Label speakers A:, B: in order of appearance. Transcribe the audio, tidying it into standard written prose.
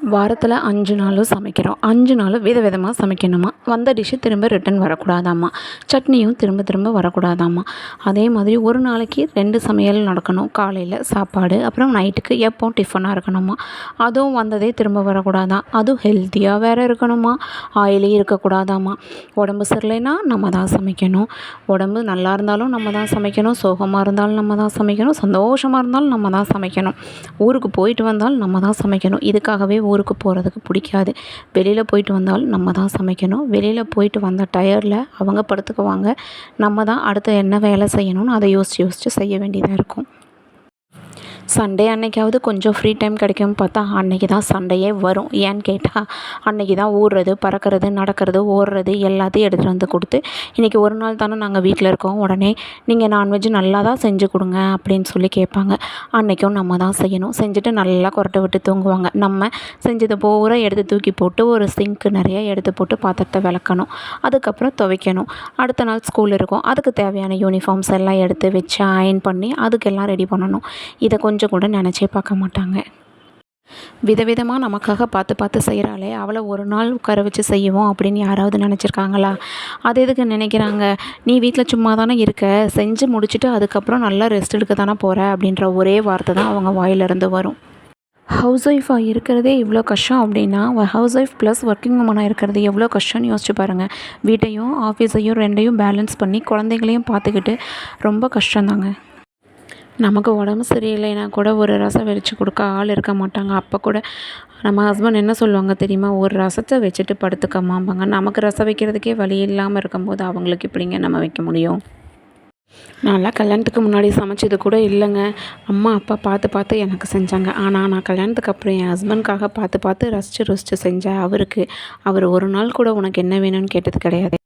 A: வாரத்தில் 5 நாளும் சமைக்கிறோம். 5 நாளும் விதவிதமாக சமைக்கணுமா. வந்த டிஷ்ஷு திரும்ப ரிட்டன் வரக்கூடாதாம்மா. சட்னியும் திரும்ப திரும்ப வரக்கூடாதாம்மா. அதே மாதிரி ஒரு நாளைக்கு 2 சமையல் நடக்கணும். காலையில் சாப்பாடு, அப்புறம் நைட்டுக்கு எப்போவும் டிஃபனாக இருக்கணுமா. அதுவும் வந்ததே திரும்ப வரக்கூடாதாம். அதுவும் ஹெல்த்தியாக வேறு இருக்கணுமா. ஆயிலே இருக்கக்கூடாதாம்மா. உடம்பு சரியில்லைன்னா நம்ம தான் சமைக்கணும். உடம்பு நல்லா இருந்தாலும் நம்ம தான் சமைக்கணும். சோகமாக இருந்தாலும் நம்ம தான் சமைக்கணும். சந்தோஷமாக இருந்தாலும் நம்ம தான் சமைக்கணும். ஊருக்கு போயிட்டு வந்தாலும் நம்ம தான் சமைக்கணும். இதுக்காகவே ஊருக்கு போகிறதுக்கு பிடிக்காது. வெளியில் போயிட்டு வந்தாலும் நம்ம தான் சமைக்கணும். வெளியில் போயிட்டு வந்த டயர்டில் அவங்க படுத்துக்குவாங்க. நம்ம தான் அடுத்து என்ன வேலை செய்யணும்னு அதை யோசித்து செய்ய வேண்டியதாக இருக்கும். சண்டே அன்னைக்காவது கொஞ்சம் ஃப்ரீ டைம் கிடைக்கும்னு பார்த்தா அன்றைக்கி தான் சண்டையே வரும். ஏன்னு கேட்டால் அன்றைக்கி தான் ஊறுறது, பறக்கிறது, நடக்கிறது, ஓடுறது எல்லாத்தையும் எடுத்துகிட்டு வந்து கொடுத்து, இன்றைக்கி ஒரு நாள் தானே நாங்கள் வீட்டில் இருக்கோம், உடனே நீங்கள் நான்வெஜ் நல்லா தான் செஞ்சு கொடுங்க அப்படின்னு சொல்லி கேட்பாங்க. அன்றைக்கும் நம்ம தான் செய்யணும். செஞ்சுட்டு நல்லா கொரட்டை விட்டு தூங்குவாங்க. நம்ம செஞ்சது பூரா எடுத்து தூக்கி போட்டு ஒரு சிங்க்கு நிறைய எடுத்து போட்டு பாத்திரத்தை விளக்கணும். அதுக்கப்புறம் துவைக்கணும். அடுத்த நாள் ஸ்கூல் இருக்கும். அதுக்கு தேவையான யூனிஃபார்ம்ஸ் எல்லாம் எடுத்து வச்சு அயர்ன் பண்ணி அதுக்கெல்லாம் ரெடி பண்ணணும். இதை கொஞ்சம் கூட நினச்சே பார்க்க மாட்டாங்க. விதவிதமாக நமக்காக பார்த்து பார்த்து செய்கிறாளே, அவளை ஒரு நாள் உட்கார வச்சு செய்வோம் அப்படின்னு யாராவது நினச்சிருக்காங்களா? அது எதுக்கு நினைக்கிறாங்க? நீ வீட்டில் சும்மா தானே இருக்க, செஞ்சு முடிச்சுட்டு அதுக்கப்புறம் நல்லா ரெஸ்ட் எடுக்க தானே போகிற அப்படின்ற ஒரே வார்த்தை தான் அவங்க வாயிலிருந்து வரும். ஹவுஸ் ஒய்ஃபாக இருக்கிறதே இவ்வளோ கஷ்டம் அப்படின்னா ஹவுஸ் ஒய்ஃப் ப்ளஸ் ஒர்க்கிங் உமனாக இருக்கிறது எவ்வளோ கஷ்டம்னு யோசிச்சு பாருங்கள். வீட்டையும் ஆஃபீஸையும் ரெண்டையும் பேலன்ஸ் பண்ணி குழந்தைங்களையும் பார்த்துக்கிட்டு ரொம்ப கஷ்டம்தாங்க. நமக்கு உடம்பு சரியில்லைன்னா கூட ஒரு ரசம் வச்சு கொடுக்க ஆள் இருக்க மாட்டாங்க. அப்போ கூட நம்ம ஹஸ்பண்ட் என்ன சொல்லுவாங்க தெரியுமா? ஒரு ரசத்தை வச்சுட்டு படுத்துக்கம்மாம்பாங்க. நமக்கு ரசம் வைக்கிறதுக்கே வழி இல்லாமல் இருக்கும்போது அவங்களுக்கு எப்படிங்க நம்ம வைக்க முடியும்? நான்லாம் கல்யாணத்துக்கு முன்னாடி சமைச்சது கூட இல்லைங்க. அம்மா அப்பா பார்த்து பார்த்து எனக்கு செஞ்சாங்க. ஆனால் நான் கல்யாணத்துக்கு அப்புறம் என் ஹஸ்பண்ட்காக பார்த்து பார்த்து ரசித்து ருசித்து செஞ்சேன். அவர் ஒரு நாள் கூட உனக்கு என்ன வேணும்னு கேட்டது கிடையாது.